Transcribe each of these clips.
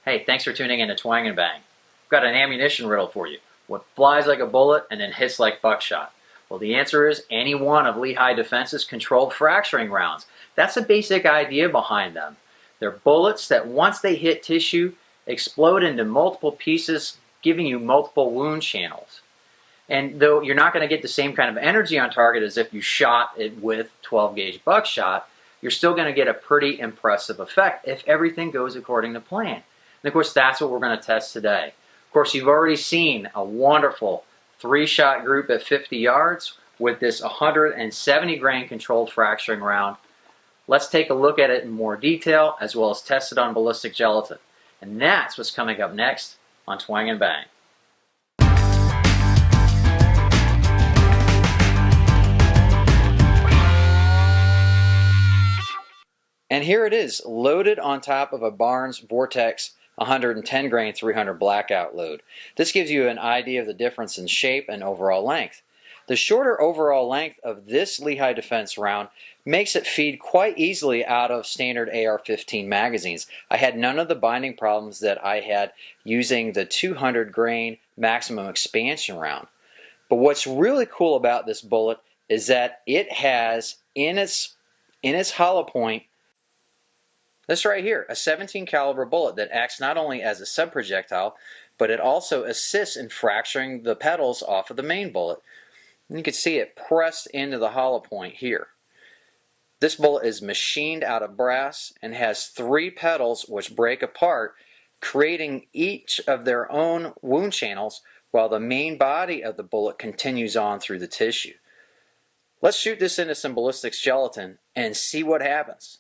Hey, thanks for tuning in to Twang and Bang. I've got an ammunition riddle for you. What flies like a bullet and then hits like buckshot? Well, the answer is any one of Lehigh Defense's controlled fracturing rounds. That's the basic idea behind them. They're bullets that once they hit tissue, explode into multiple pieces, giving you multiple wound channels. And though you're not going to get the same kind of energy on target as if you shot it with 12 gauge buckshot, you're still going to get a pretty impressive effect if everything goes according to plan. And of course, that's what we're going to test today. Of course, you've already seen a wonderful 3-shot group at 50 yards with this 170 grain controlled fracturing round. Let's take a look at it in more detail as well as test it on ballistic gelatin. And that's what's coming up next on Twang and Bang. And here it is, loaded on top of a Barnes Vortex 110 grain 300 blackout load. This gives you an idea of the difference in shape and overall length. The shorter overall length of this Lehigh Defense round makes it feed quite easily out of standard AR-15 magazines. I had none of the binding problems that I had using the 200 grain maximum expansion round. But what's really cool about this bullet is that it has in its hollow point this right here, a 17 caliber bullet that acts not only as a sub-projectile, but it also assists in fracturing the petals off of the main bullet. And you can see it pressed into the hollow point here. This bullet is machined out of brass and has 3 petals which break apart, creating each of their own wound channels while the main body of the bullet continues on through the tissue. Let's shoot this into some ballistics gelatin and see what happens.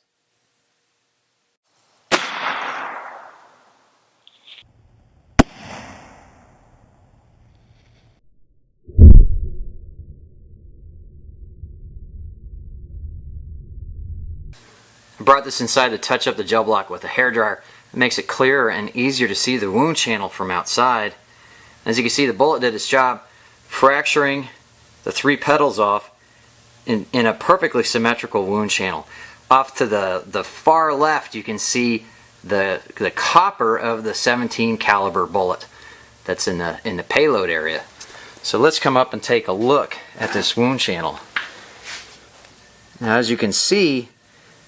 I brought this inside to touch up the gel block with a hairdryer. It makes it clearer and easier to see the wound channel from outside. As you can see, the bullet did its job, fracturing the 3 petals off in a perfectly symmetrical wound channel. Off to the far left, you can see the copper of the 17 caliber bullet that's in the payload area. So let's come up and take a look at this wound channel. Now, as you can see,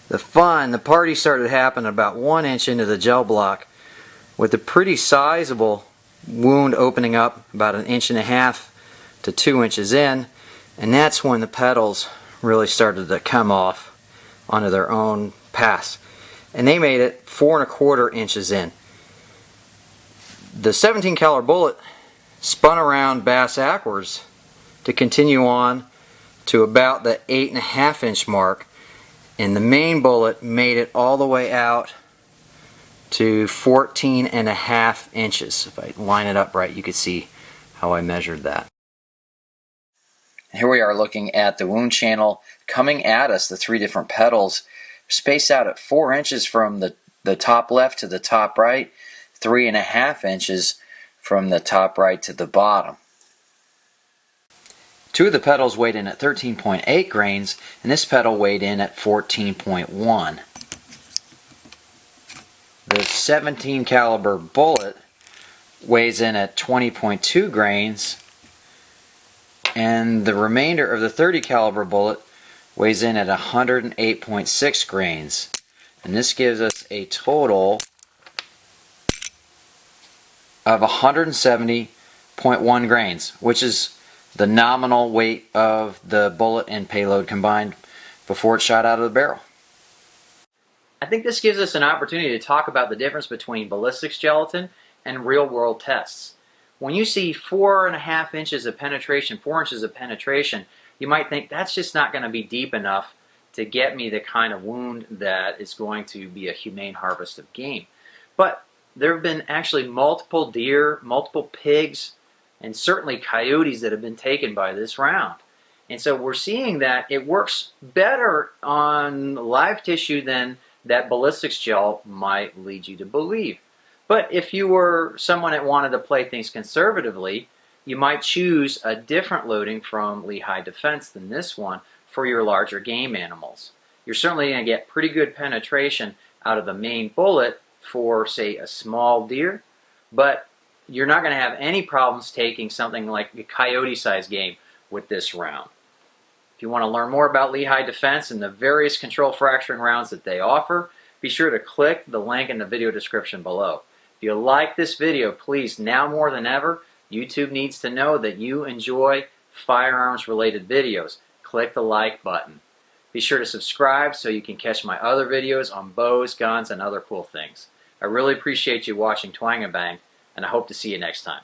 the party started happening about 1 inch into the gel block with a pretty sizable wound opening up about 1.5 inches to 2 inches in, and that's when the petals really started to come off onto their own paths. And they made it 4¼ inches in. The 17 caliber bullet spun around backwards to continue on to about the 8.5 inch mark. And the main bullet made it all the way out to 14.5 inches. If I line it up right, you can see how I measured that. Here we are looking at the wound channel coming at us, the 3 different petals, spaced out at 4 inches from the top left to the top right, 3.5 inches from the top right to the bottom. 2 of the petals weighed in at 13.8 grains, and this petal weighed in at 14.1. The 17 caliber bullet weighs in at 20.2 grains, and the remainder of the 30 caliber bullet weighs in at 108.6 grains. And this gives us a total of 170.1 grains, which is the nominal weight of the bullet and payload combined before it's shot out of the barrel. I think this gives us an opportunity to talk about the difference between ballistics gelatin and real-world tests. When you see 4.5 inches of penetration, 4 inches of penetration, you might think that's just not going to be deep enough to get me the kind of wound that is going to be a humane harvest of game. But there have been actually multiple deer, multiple pigs, and certainly coyotes that have been taken by this round. And so we're seeing that it works better on live tissue than that ballistics gel might lead you to believe. But if you were someone that wanted to play things conservatively, you might choose a different loading from Lehigh Defense than this one for your larger game animals. You're certainly going to get pretty good penetration out of the main bullet, for, say, a small deer, but you're not going to have any problems taking something like a coyote-sized game with this round. If you want to learn more about Lehigh Defense and the various control fracturing rounds that they offer, be sure to click the link in the video description below. If you like this video, please, now more than ever, YouTube needs to know that you enjoy firearms-related videos. Click the like button. Be sure to subscribe so you can catch my other videos on bows, guns, and other cool things. I really appreciate you watching Twang and Bang, and I hope to see you next time.